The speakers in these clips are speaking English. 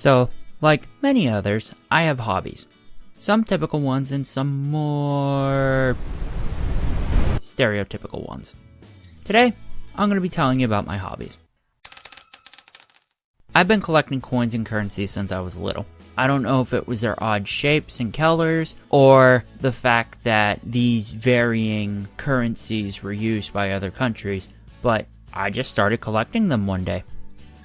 So, like many others, I have hobbies. Some typical ones and some more stereotypical ones. Today, I'm going to be telling you about my hobbies. I've been collecting coins and currency since I was little. I don't know if it was their odd shapes and colors, or the fact that these varying currencies were used by other countries, but I just started collecting them one day.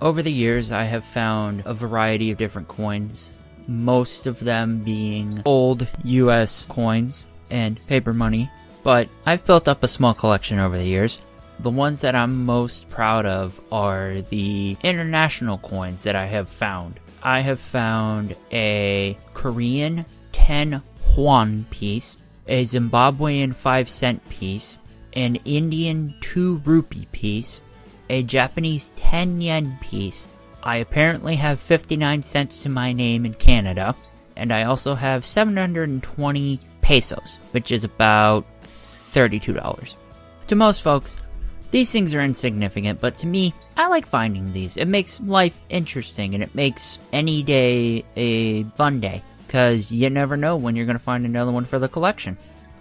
Over the years, I have found a variety of different coins, most of them being old US coins and paper money, but I've built up a small collection over the years. The ones that I'm most proud of are the international coins that I have found. I have found a Korean 10 won piece, a Zimbabwean 5-cent piece, an Indian 2 rupee piece, a Japanese 10 yen piece. I apparently have 59 cents to my name in Canada, and I also have 720 pesos, which is about $32. To most folks, these things are insignificant, but to me, I like finding these. It makes life interesting, and it makes any day a fun day, because you never know when you're going to find another one for the collection.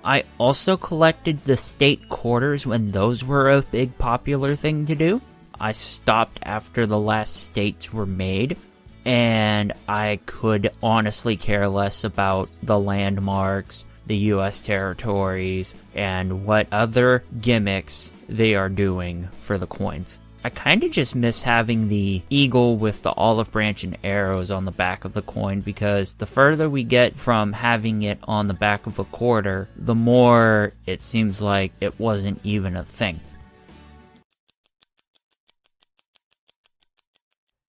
I also collected the state quarters when those were a big popular thing to do. I stopped after the last states were made, and I could honestly care less about the landmarks, the US territories, and what other gimmicks they are doing for the coins. I kind of just miss having the eagle with the olive branch and arrows on the back of the coin, because the further we get from having it on the back of a quarter, the more it seems like it wasn't even a thing.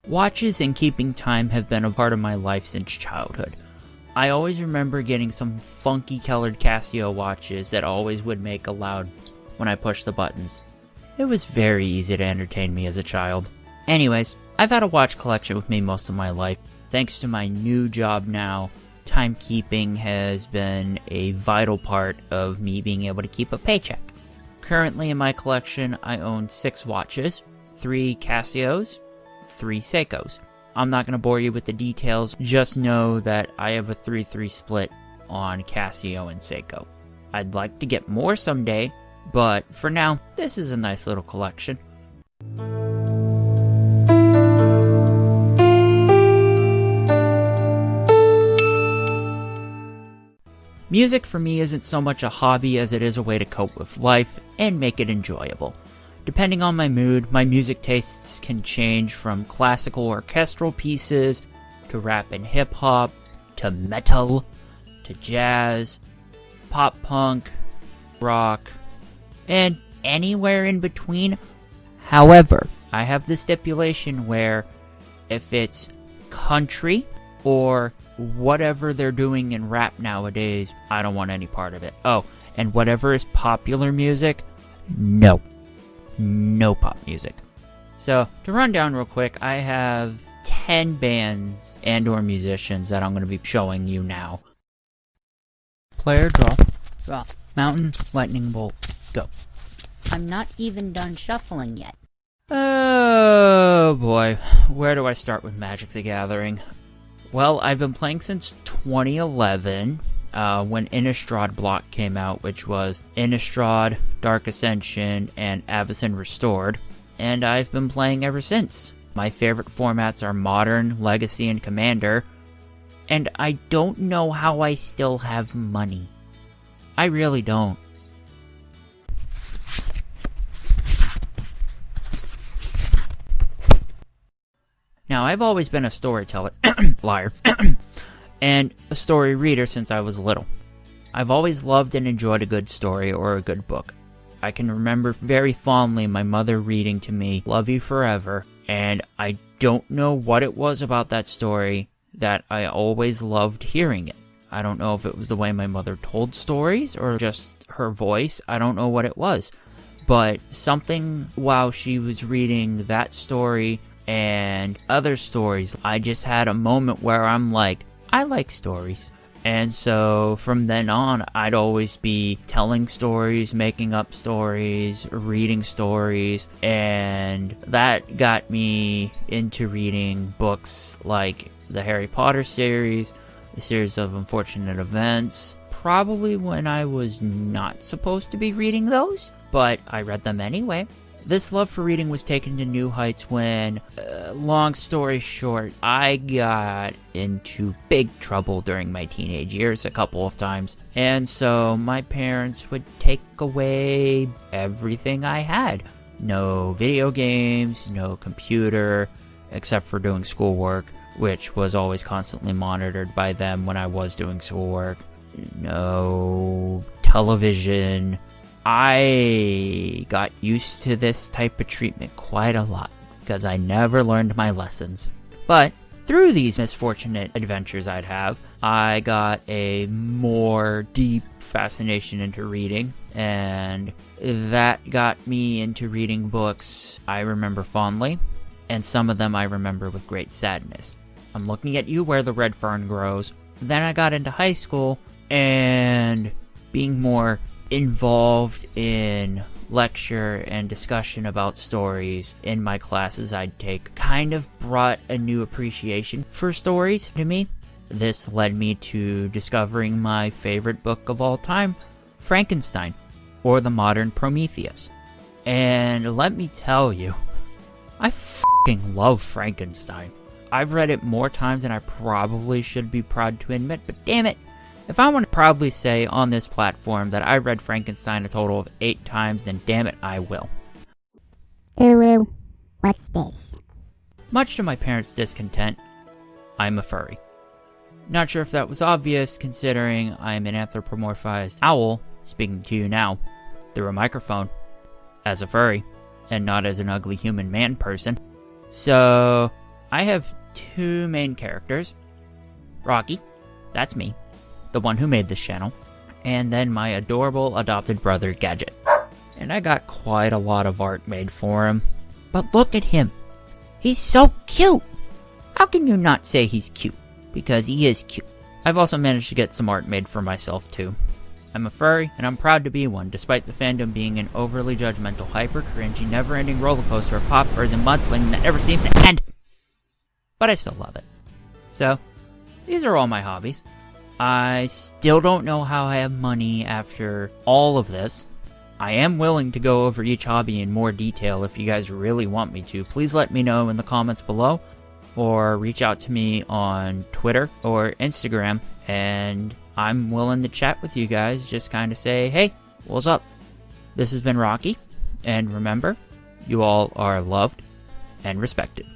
Watches and keeping time have been a part of my life since childhood. I always remember getting some funky colored Casio watches that always would make a loud when I pushed the buttons. It was very easy to entertain me as a child. Anyways, I've had a watch collection with me most of my life. Thanks to my new job now, timekeeping has been a vital part of me being able to keep a paycheck. Currently in my collection, I own 6 watches, 3 Casios, 3 Seikos. I'm not going to bore you with the details, just know that I have a 3-3 split on Casio and Seiko. I'd like to get more someday, but for now, this is a nice little collection. Music for me isn't so much a hobby as it is a way to cope with life and make it enjoyable. Depending on my mood, my music tastes can change from classical orchestral pieces, to rap and hip-hop, to metal, to jazz, pop-punk, rock, and anywhere in between. However, I have the stipulation where if it's country or whatever they're doing in rap nowadays, I don't want any part of it. Oh, and whatever is popular music, no pop music. So, to run down real quick, I have 10 bands and or musicians that I'm going to be showing you now. Player draw. Mountain, lightning bolt, go. I'm not even done shuffling yet. Oh boy, where do I start with Magic the Gathering? Well, I've been playing since 2011, when Innistrad block came out, which was Innistrad, Dark Ascension, and Avacyn Restored, and I've been playing ever since. My favorite formats are Modern, Legacy, and Commander, and I don't know how I still have money. I really don't. Now, I've always been a storyteller, liar, and a story reader since I was little. I've always loved and enjoyed a good story or a good book. I can remember very fondly my mother reading to me Love You Forever, and I don't know what it was about that story that I always loved hearing it. I don't know if it was the way my mother told stories or just her voice. I don't know what it was. But something while she was reading that story and other stories, I just had a moment where I'm like, I like stories. And so from then on, I'd always be telling stories, making up stories, reading stories, and that got me into reading books like the Harry Potter series, the series of unfortunate events, probably when I was not supposed to be reading those, but I read them anyway. This love for reading was taken to new heights when, long story short, I got into big trouble during my teenage years a couple of times. And so my parents would take away everything I had. No video games, no computer, except for doing schoolwork, which was always constantly monitored by them when I was doing schoolwork. No television. I got used to this type of treatment quite a lot because I never learned my lessons. But through these misfortunate adventures I'd have, I got a more deep fascination into reading, and that got me into reading books I remember fondly, and some of them I remember with great sadness. I'm looking at you where the red fern grows. Then I got into high school, and being more involved in lecture and discussion about stories in my classes I'd take kind of brought a new appreciation for stories to me. This led me to discovering my favorite book of all time, Frankenstein, or the Modern Prometheus. And let me tell you, I fucking love Frankenstein. I've read it more times than I probably should be proud to admit, but damn it, if I want to proudly say on this platform that I read Frankenstein a total of 8 times, then damn it, I will. Ooh, what's this? Much to my parents' discontent, I'm a furry. Not sure if that was obvious, considering I'm an anthropomorphized owl speaking to you now through a microphone as a furry, and not as an ugly human man person. So, I have 2 main characters. Rocky, that's me, the one who made this channel, and then my adorable adopted brother, Gadget. And I got quite a lot of art made for him. But look at him. He's so cute! How can you not say he's cute? Because he is cute. I've also managed to get some art made for myself too. I'm a furry, and I'm proud to be one, despite the fandom being an overly judgmental, hyper-cringy, never-ending rollercoaster of pop furs and mudslinging that never seems to end. But I still love it. So, these are all my hobbies. I still don't know how I have money after all of this. I am willing to go over each hobby in more detail if you guys really want me to. Please let me know in the comments below, or reach out to me on Twitter or Instagram, and I'm willing to chat with you guys. Just kind of say, hey, what's up? This has been Rocky, and remember, you all are loved and respected.